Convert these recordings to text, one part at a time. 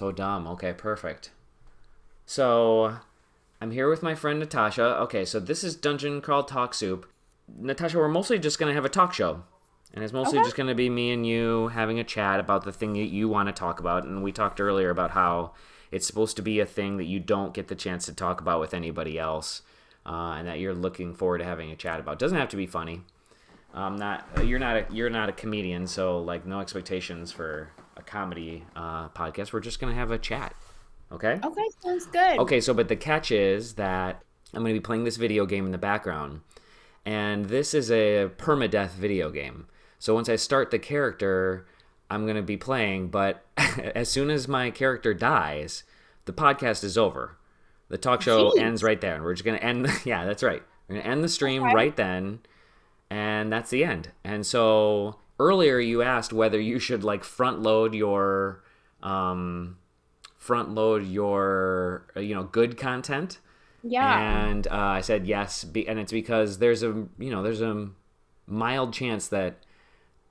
so dumb. Okay, perfect. So, I'm here with my friend Natasha. Okay, so this is Dungeon Crawl Talk Soup. Natasha, we're mostly just going to have a talk show. And it's mostly Okay. just going to be me and you having a chat about the thing that you want to talk about. And we talked earlier about how it's supposed to be a thing that you don't get the chance to talk about with anybody else, and that you're looking forward to having a chat about. It doesn't have to be funny. Not you're not a comedian, so like no expectations for a comedy podcast. We're just gonna have a chat. Okay. Okay, sounds good. Okay. So, but the catch is that I'm gonna be playing this video game in the background, and this is a permadeath video game. So once I start the character, I'm gonna be playing, but as soon as my character dies, the podcast is over. The talk show ends Jeez. right there, and we're just gonna end. Yeah, that's right. We're gonna end the stream Okay. right then, and that's the end. And so earlier you asked whether you should like um, front load your good content, Yeah. and I said yes, and it's because there's a mild chance that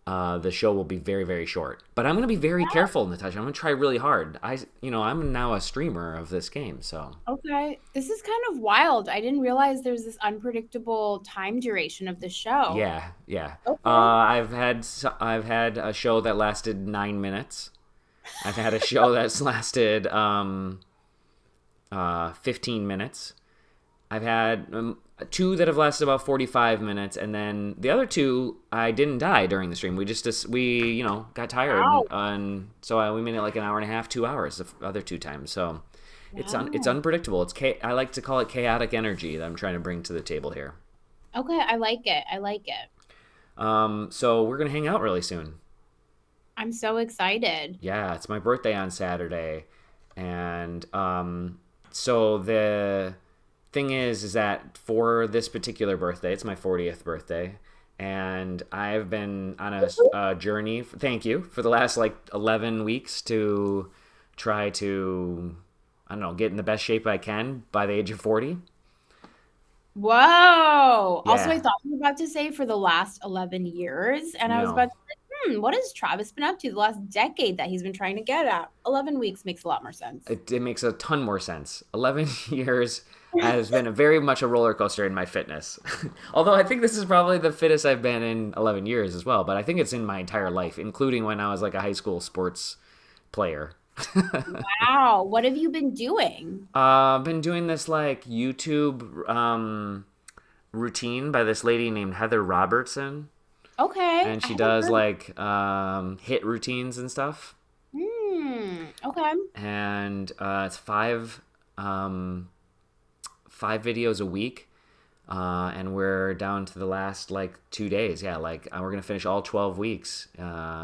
the show will be very, very short. But I'm going to be very careful, Natasha. I'm going to try really hard. I'm now a streamer of this game, so Okay. This is kind of wild. I didn't realize there's this unpredictable time duration of the show. yeah, yeah. Okay. I've had a show that lasted 9 minutes. I've had a show that's lasted 15 minutes. I've had two that have lasted about 45 minutes, and then the other two, I didn't die during the stream. We got tired, Wow. and so we made it like an hour and a half, 2 hours the other two times. So it's Wow. unpredictable. I like to call it chaotic energy that I'm trying to bring to the table here. Okay, I like it. I like it. So we're gonna hang out really soon. I'm so excited. Yeah, it's my birthday on Saturday, and so the thing is that for this particular birthday, it's my 40th birthday, and I've been on a journey. Thank you for the last like 11 weeks to try to, I don't know, get in the best shape I can by the age of 40. Whoa. Also, I Yeah, thought you were about to say for the last 11 years, and I was no. about to say, what has Travis been up to the last decade that he's been trying to get at? 11 weeks makes a lot more sense. It makes a ton more sense. 11 years has been very much a roller coaster in my fitness. Although I think this is probably the fittest I've been in 11 years as well, but I think it's in my entire life, including when I was like a high school sports player. Wow. What have you been doing? I've been doing this like YouTube routine by this lady named Heather Robertson, Okay. and I she haven't does heard. like hit routines and stuff. Okay. And it's five videos a week, and we're down to the last like 2 days. Yeah, like we're gonna finish all 12 weeks.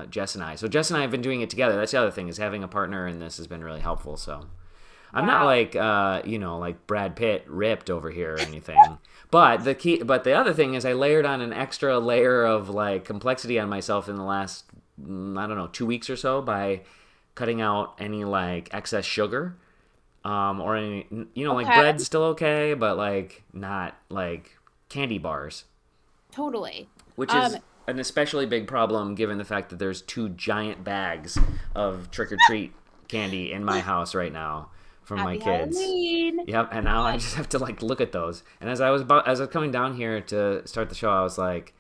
Jess and I. So Jess and I have been doing it together. That's the other thing, is having a partner in this has been really helpful. So I'm not Wow. like like Brad Pitt ripped over here or anything. But the other thing is I layered on an extra layer of like complexity on myself in the last I don't know 2 weeks or so by cutting out any like excess sugar, or any like Okay. bread's still okay, but like not like candy bars, Totally. which Um, is an especially big problem given the fact that there's two giant bags of trick or treat candy in my house right now from my Happy kids. Halloween. Yep, and now I just have to like look at those. And as I was coming down here to start the show, I was like,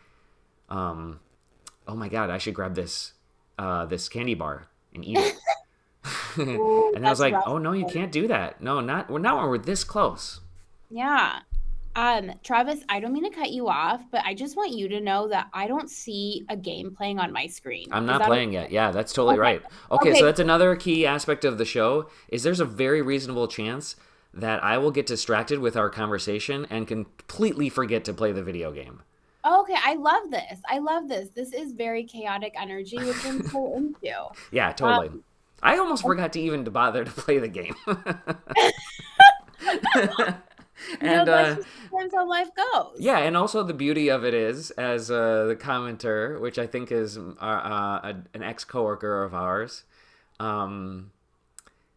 oh my god, I should grab this candy bar and eat it. Ooh, And I was that's like, rough. oh no, you can't do that. No, not when we're this close. Yeah. Travis, I don't mean to cut you off, but I just want you to know that I don't see a game playing on my screen. I'm Is not that playing yet. Yeah, that's totally okay? right. Okay, so Okay. that's another key aspect of the show is there's a very reasonable chance that I will get distracted with our conversation and completely forget to play the video game. Okay, I love this. I love this. This is very chaotic energy, which I'm so into. Yeah, totally. Um, I almost forgot to even to bother to play the game. And that's just sometimes how life goes. yeah, and also the beauty of it is, as the commenter, which I think is an ex coworker of ours, um,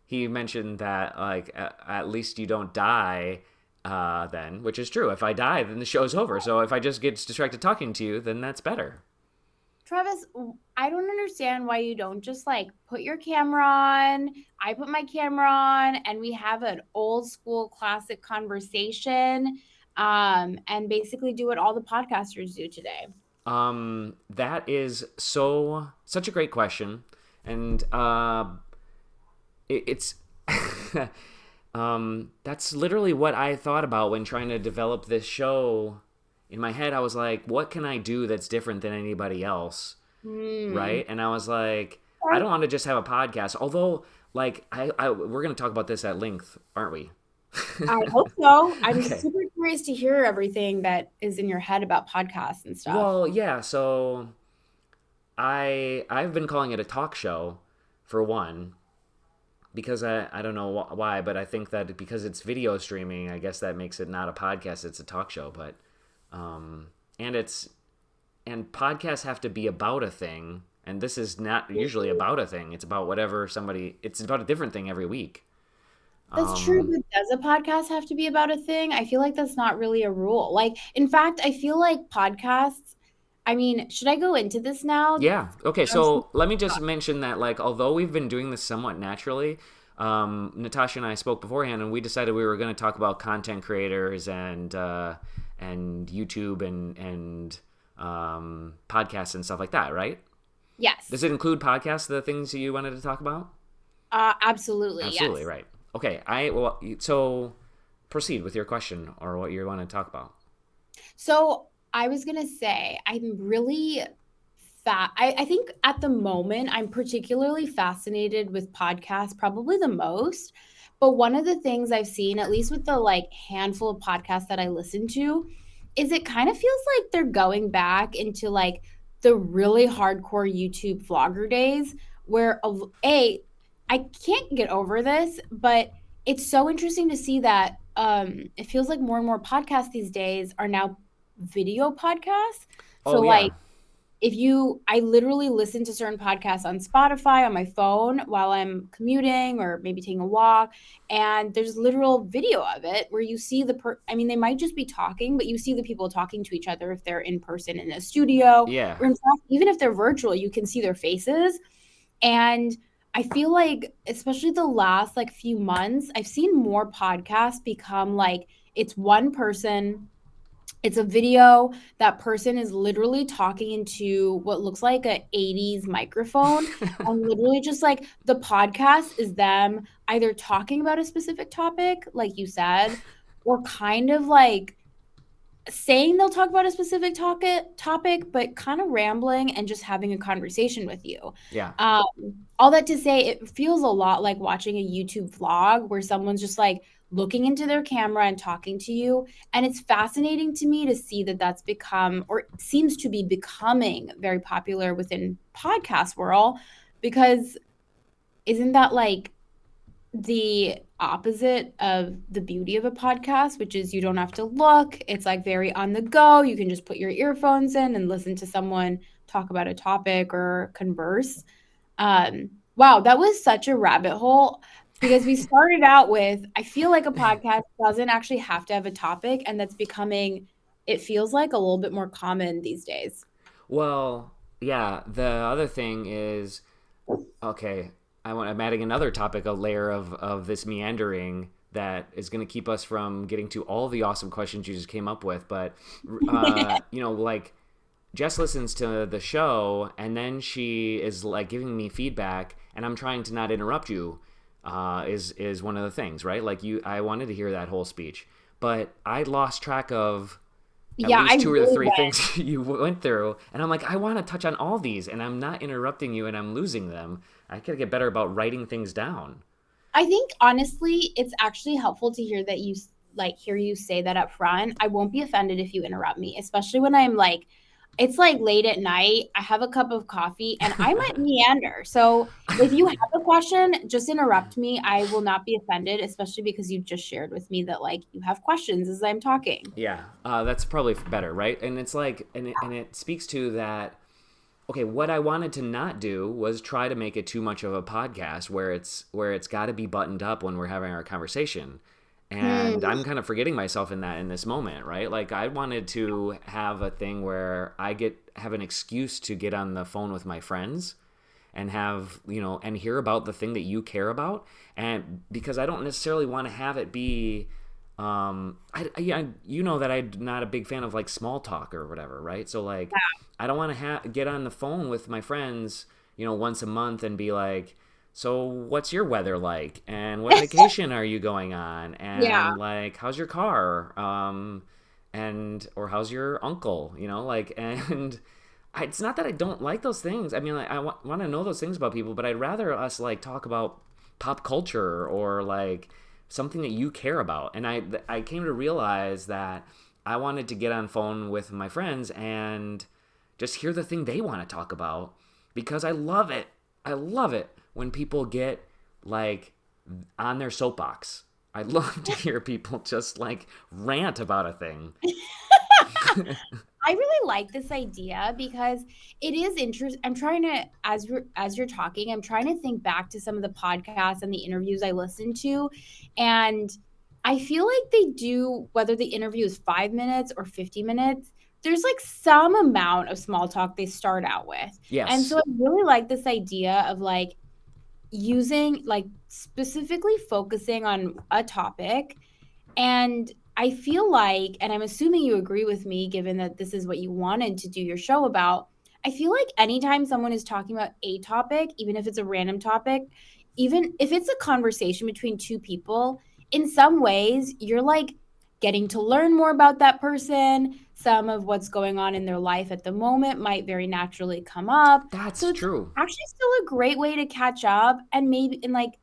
he mentioned that like at least you don't die then, which is true. If I die, then the show's over. So if I just get distracted talking to you, then that's better. Travis, I don't understand why you don't just like put your camera on. I put my camera on and we have an old school classic conversation and basically do what all the podcasters do today. That is such a great question, and it's that's literally what I thought about when trying to develop this show. In my head, I was like, what can I do that's different than anybody else? Hmm. Right? And I was like, I don't want to just have a podcast. Although, like, we're going to talk about this at length, aren't we? I hope so. I'm Okay. super curious to hear everything that is in your head about podcasts and stuff. Well, yeah. So I've been calling it a talk show for one, because I don't know why, but I think that because it's video streaming, I guess that makes it not a podcast; it's a talk show. But and podcasts have to be about a thing, and this is not usually about a thing. It's about whatever somebody. It's about a different thing every week. That's true, Um, but does a podcast have to be about a thing? I feel like that's not really a rule. Like, in fact, I feel like podcasts, I mean, should I go into this now? Yeah. Okay. I'm so- So let me just mention that, like, although we've been doing this somewhat naturally, Natasha and I spoke beforehand, and we decided we were going to talk about content creators and YouTube and podcasts and stuff like that, right? Does Yes. it include podcasts? The things you wanted to talk about? Absolutely, Absolutely, yes. right. Okay. So proceed with your question or what you want to talk about. So I was gonna say, I'm really I think at the moment I'm particularly fascinated with podcasts, probably the most. But one of the things I've seen, at least with the like handful of podcasts that I listen to, is it kind of feels like they're going back into like the really hardcore YouTube vlogger days where I can't get over this, but it's so interesting to see that it feels like more and more podcasts these days are now video podcasts. Oh So yeah, like I literally listen to certain podcasts on Spotify on my phone while I'm commuting or maybe taking a walk. And there's literal video of it where you see I mean, they might just be talking, but you see the people talking to each other if they're in person in a studio, yeah. or in fact, even if they're virtual, you can see their faces. And I feel like, especially the last like few months, I've seen more podcasts become like it's one person, it's a video. That person is literally talking into what looks like a 80s microphone, and literally just like the podcast is them either talking about a specific topic, like you said, or kind of like saying they'll talk about a specific topic, but kind of rambling and just having a conversation with you. Yeah. Um, all that to say, it feels a lot like watching a YouTube vlog where someone's just like looking into their camera and talking to you. And it's fascinating to me to see that that's become, or seems to be becoming, very popular within podcast world, because isn't that like the opposite of the beauty of a podcast, which is you don't have to look. It's like very on the go. You can just put your earphones in and listen to someone talk about a topic or converse. Wow, that was such a rabbit hole because we started out with I feel like a podcast doesn't actually have to have a topic, and that's becoming, it feels like a little bit more common these days. Well, yeah. The other thing is, okay, I'm adding another topic, a layer of this meandering that is going to keep us from getting to all the awesome questions you just came up with. But, like, Jess listens to the show and then she is like giving me feedback, and I'm trying to not interrupt you. Is one of the things, right? Like I wanted to hear that whole speech, but I lost track of at Yeah, I least two or the really three went. things you went through, and I'm like, I want to touch on all these, and I'm not interrupting you, and I'm losing them. I gotta get better about writing things down. I think honestly, it's actually helpful to hear that hear you say that up front. I won't be offended if you interrupt me, especially when I'm like, it's like late at night. I have a cup of coffee and I might meander. So if you have a question, just interrupt me. I will not be offended, especially because you just shared with me that like you have questions as I'm talking. Yeah, that's probably better, right? And it's like, and it speaks to that. Okay, what I wanted to not do was try to make it too much of a podcast where it's got to be buttoned up when we're having our conversation. And Hmm. I'm kind of forgetting myself in this moment, right? Like I wanted to have a thing where have an excuse to get on the phone with my friends and have, and hear about the thing that you care about. And because I don't necessarily want to have it be, you know that I'm not a big fan of like small talk or whatever, right? So like I don't want to get on the phone with my friends, once a month and be like, so what's your weather like, and what vacation are you going on, Yeah. and like how's your car, and or how's your uncle, like, and it's not that I don't like those things. I mean, like, I want to know those things about people, but I'd rather us like talk about pop culture or like something that you care about. And I came to realize that I wanted to get on phone with my friends and just hear the thing they want to talk about, because I love it. I love it when people get like on their soapbox. I love to hear people just like rant about a thing. I really like this idea because it is interesting. I'm trying to, as you're talking, I'm trying to think back to some of the podcasts and the interviews I listened to, and I feel like they do, whether the interview is 5 minutes or 50 minutes. There's like some amount of small talk they start out with, and so Yes. I really like this idea of like using, like, specifically focusing on a topic. And I feel like, and I'm assuming you agree with me, given that this is what you wanted to do your show about. I feel like anytime someone is talking about a topic, even if it's a random topic, even if it's a conversation between two people, in some ways, you're like getting to learn more about that person. Some of what's going on in their life at the moment might very naturally come up. So That's it's true. actually still a great way to catch up. And maybe, and like,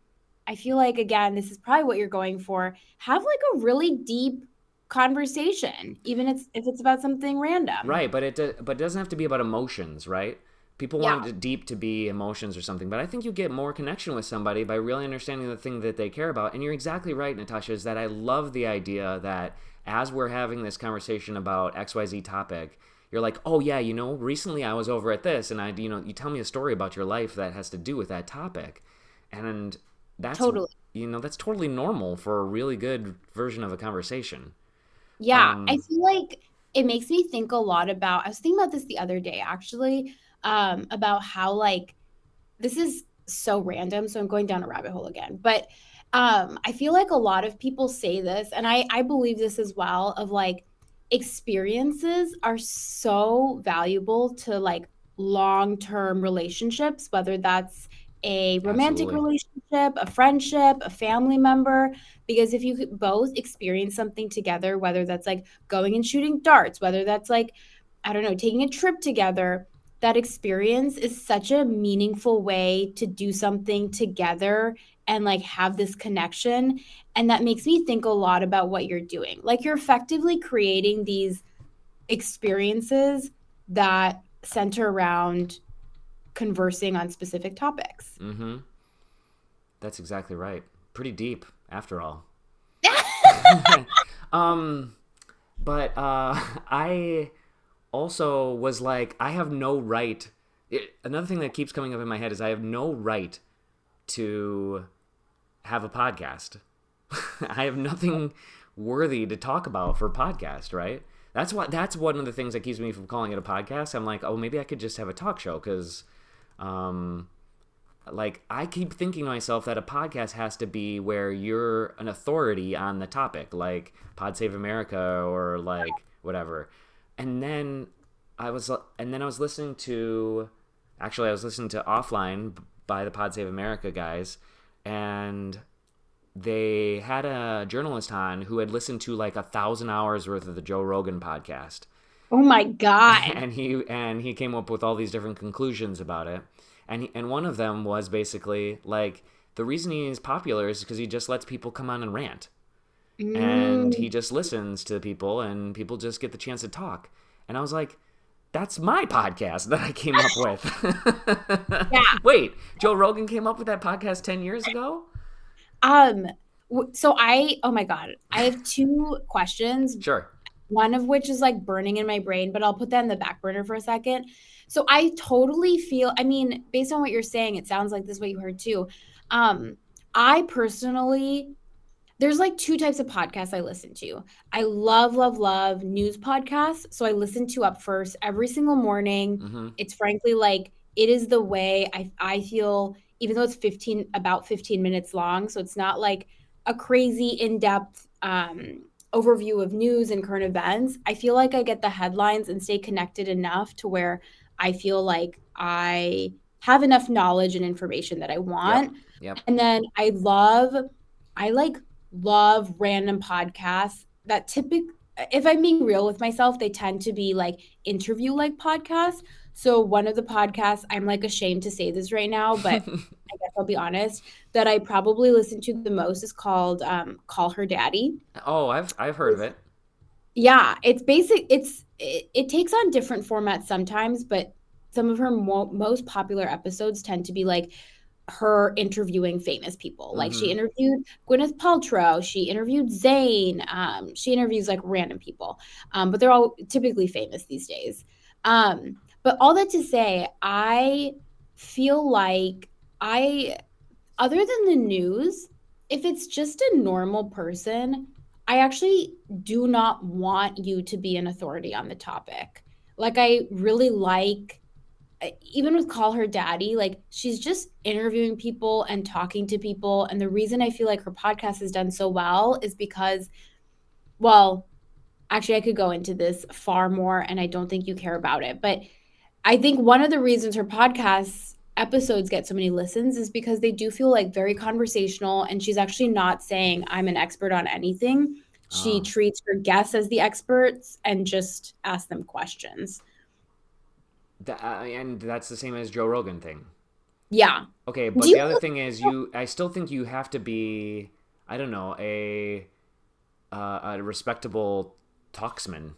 I feel like, again, this is probably what you're going for. Have like a really deep conversation, even if it's about something random. Right, but it doesn't have to be about emotions, right? People Yeah, want it deep to be emotions or something, but I think you get more connection with somebody by really understanding the thing that they care about. And you're exactly right, Natasha, is that I love the idea that as we're having this conversation about XYZ topic, you're like, "Oh yeah, recently I was over at this and you tell me a story about your life that has to do with that topic." And that's totally. that's totally normal for a really good version of a conversation. Yeah, I feel like it makes me think a lot about, I was thinking about this the other day actually, about how like this is so random, so I'm going down a rabbit hole again. But I feel like a lot of people say this, and I believe this as well, of like experiences are so valuable to like long-term relationships, whether that's a romantic Absolutely. relationship, a friendship, a family member, because if you could both experience something together, whether that's like going and shooting darts, whether that's like, I don't know, taking a trip together, that experience is such a meaningful way to do something together and like have this connection. And that makes me think a lot about what you're doing. Like you're effectively creating these experiences that center around conversing on specific topics. Mm-hmm. That's exactly right. Pretty deep, after all. um, but I also was like, I have no right. Another thing that keeps coming up in my head is I have no right to have a podcast. I have nothing worthy to talk about for a podcast, right? That's one of the things that keeps me from calling it a podcast. I'm like, oh, maybe I could just have a talk show because um, like I keep thinking to myself that a podcast has to be where you're an authority on the topic, like Pod Save America or like whatever. And then I was listening to, actually I was listening to Offline by the Pod Save America guys, and they had a journalist on who had listened to like 1,000 hours worth of the Joe Rogan podcast, Oh my God. and he came up with all these different conclusions about it, and one of them was basically like the reason he's popular is because he just lets people come on and rant, and Mm, he just listens to people, and people just get the chance to talk. And I was like, that's my podcast that I came up yeah. with. Wait, Joe Rogan came up with that podcast 10 years ago? Um, so oh my God, I have two questions. Sure. One of which is like burning in my brain, but I'll put that in the back burner for a second. So I totally feel, I mean, based on what you're saying, it sounds like this is what you heard too. Um, I personally There's like two types of podcasts I listen to. I love, love, love news podcasts. So I listen to Up First every single morning. Mm-hmm. It's frankly like it is the way I feel, even though it's about 15 minutes long. So it's not like a crazy in-depth overview of news and current events. I feel like I get the headlines and stay connected enough to where I feel like I have enough knowledge and information that I Yep. want. Yep. And then I like love random podcasts that if I'm being real with myself, they tend to be like interview like podcasts. So one of the podcasts, I'm like ashamed to say this right now, but I guess I'll be honest, that I probably listen to the most is called Call Her Daddy. Oh, I've heard of it. Yeah, it's basic. It takes on different formats sometimes, but some of her most popular episodes tend to be like her interviewing famous people. Like she Mm-hmm. interviewed Gwyneth Paltrow, she interviewed Zayn, she interviews like random people, but they're all typically famous these days. But all that to say, I feel like I other than the news, if it's just a normal person, I actually do not want you to be an authority on the topic. Like, I really like, even with Call Her Daddy, like, she's just interviewing people and talking to people. And the reason I feel like her podcast has done so well is because, well, actually, I could go into this far more, and I don't think you care about it. But I think one of the reasons her podcast episodes get so many listens is because they do feel like very conversational, and she's actually not saying I'm an expert on anything. She Oh, treats her guests as the experts and just asks them questions. and that's the same as Joe Rogan thing. Yeah. Okay, Do but the you other thing is I still think you have to be, I don't know, a respectable talksman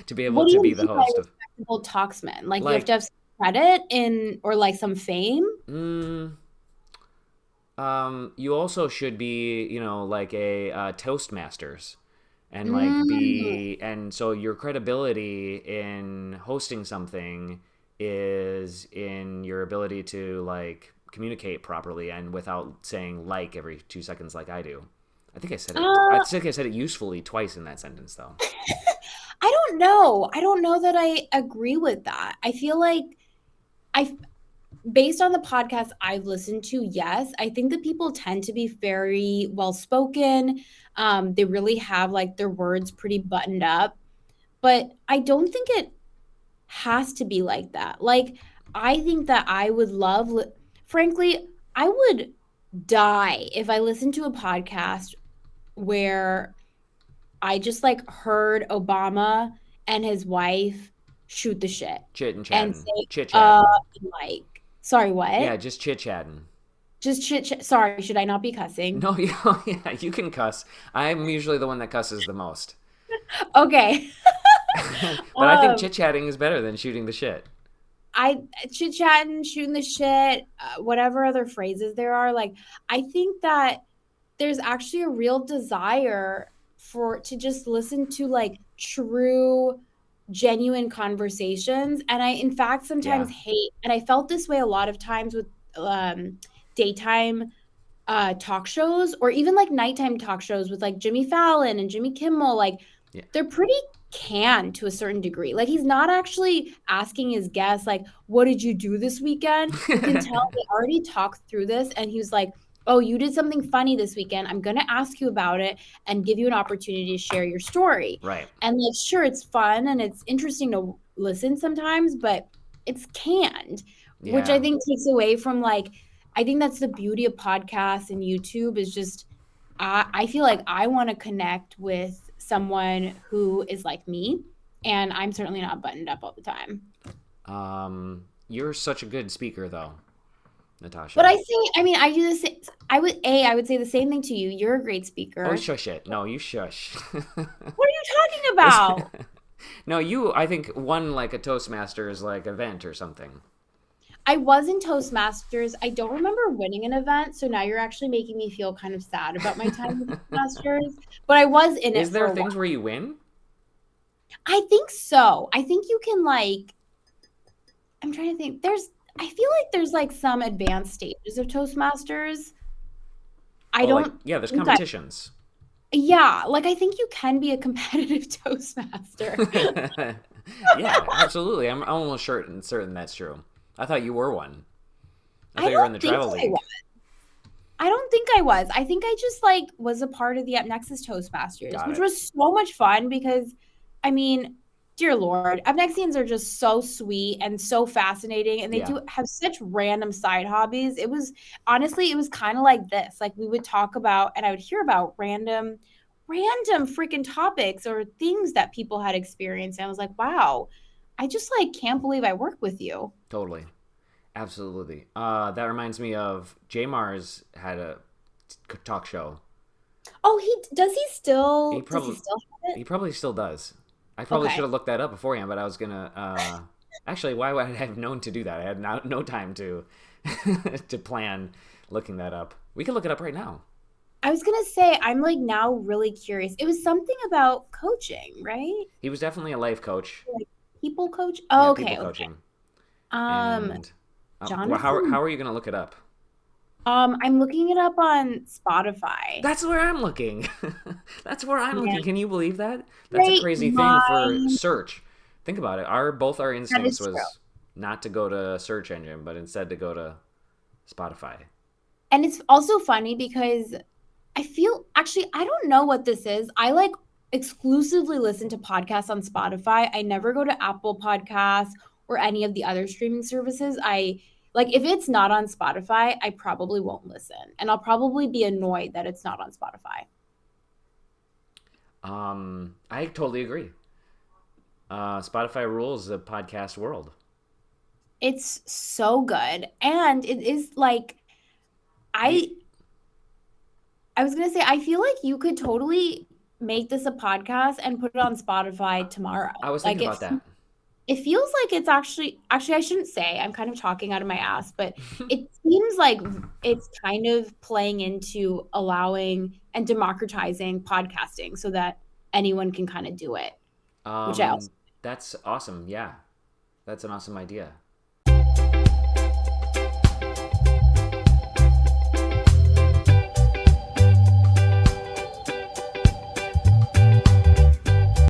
to be able what do to you be the mean by host of, respectable talksman? Like you have to like, have some credit in or like some fame? mm, you also should be, like a Toastmasters, and like Mm. be, and so your credibility in hosting something is in your ability to like communicate properly and without saying like every 2 seconds like I do. I think I said it. I Uh, think I said it usefully twice in that sentence, though. I don't know. I don't know that I agree with that. I feel like I based on the podcast I've listened to, yes, I think that people tend to be very well spoken. They really have like their words pretty buttoned up, but I don't think it has to be like that. Like, I think that I would frankly, I would die if I listened to a podcast where I just like heard Obama and his wife shoot the shit Chit and and chatting, say, chit chatting. like, sorry, Yeah, what? just chit chatting. Just shit. Sorry, should I not be cussing? No, yeah, you can cuss. I'm usually the one that cusses the most. Okay. But I think um, chit chatting is better than shooting the shit. I chit chatting, shooting the shit, whatever other phrases there are. Like, I think that there's actually a real desire for to just listen to like true genuine conversations, and I in fact Yeah. sometimes hate, and I felt this way a lot of times with daytime talk shows, or even like nighttime talk shows with like Jimmy Fallon and Jimmy Kimmel. Like, Yeah. they're pretty canned to a certain degree. Like, he's not actually asking his guests like, what did you do this weekend? You can tell they already talked through this, and he was like, oh, you did something funny this weekend, I'm going to ask you about it and give you an opportunity to share your story. Right. And like, sure, it's fun and it's interesting to listen sometimes, but it's canned, which I Yeah. think takes away from like, I think that's the beauty of podcasts and YouTube is just I feel like I want to connect with someone who is like me, and I'm certainly not buttoned up all the time. You're such a good speaker, though, But Natasha. I think, I mean, I do this. I would say the same thing to you. You're a great Oh, speaker. shush it. No, you shush. What are you talking It's about? no, you. I think won like a Toastmasters like event or something. I was in Toastmasters. I don't remember winning an event, so now you're actually making me feel kind of sad about my time with Toastmasters. But I was in Is it for there a things while. where you win? I think so. I think you can like I'm trying to think. I feel like there's like some advanced stages of Toastmasters. I Oh, like, don't yeah, there's think I competitions. yeah, like I think you can be a competitive Toastmaster. Yeah, absolutely. I'm almost certain that's true. I thought you were one. I I thought you were in don't the think travel I league. I don't think I was. I think I just like was a part of the Nexus Toastmasters, Got which it. was so much fun because I mean, dear Lord, Nexians are just so sweet and so fascinating and they Yeah, do have such random side hobbies. It was honestly, it was kind of like this. Like we would talk about and I would hear about random freaking topics or things that people had experienced. And I was like, wow, I just like can't believe I work with you. totally. Absolutely. That reminds me of J Mars had a talk show. Oh, He does he probably still have he it? probably still does. I probably should Okay. have looked that up beforehand, but I was gonna. Actually, why would I have known to do that? I had no time to to plan looking that up. We can look it up right now. I was gonna say, I'm like now really curious. It was something about coaching, right? He was definitely a life coach. Like people coach. Yeah, Oh, people okay, okay. coaching. Um, And well, how Jonathan. are you gonna look it up? I'm looking it up on Spotify. That's where I'm looking. That's where I'm Yeah, looking. Can you believe that? That's a great crazy thing for mind. search. Think about it. Our That instincts is true. was not to go to search engine, but instead to go to Spotify. And it's also funny because I feel actually I don't know what this is. I like exclusively listen to podcasts on Spotify. I never go to Apple Podcasts or any of the other streaming services. I like if it's not on Spotify, I probably won't listen. And I'll probably be annoyed that it's not on Spotify. I totally agree. Spotify rules the podcast world. It's so good. And it is like I The I was going to say I feel like you could totally make this a podcast and put it on Spotify tomorrow. I was thinking Like about that. it feels like it's actually I shouldn't say. I'm kind of talking out of my ass, but it seems like it's kind of playing into allowing and democratizing podcasting so that anyone can kind of do it, which I also That's awesome. Yeah, that's an awesome idea.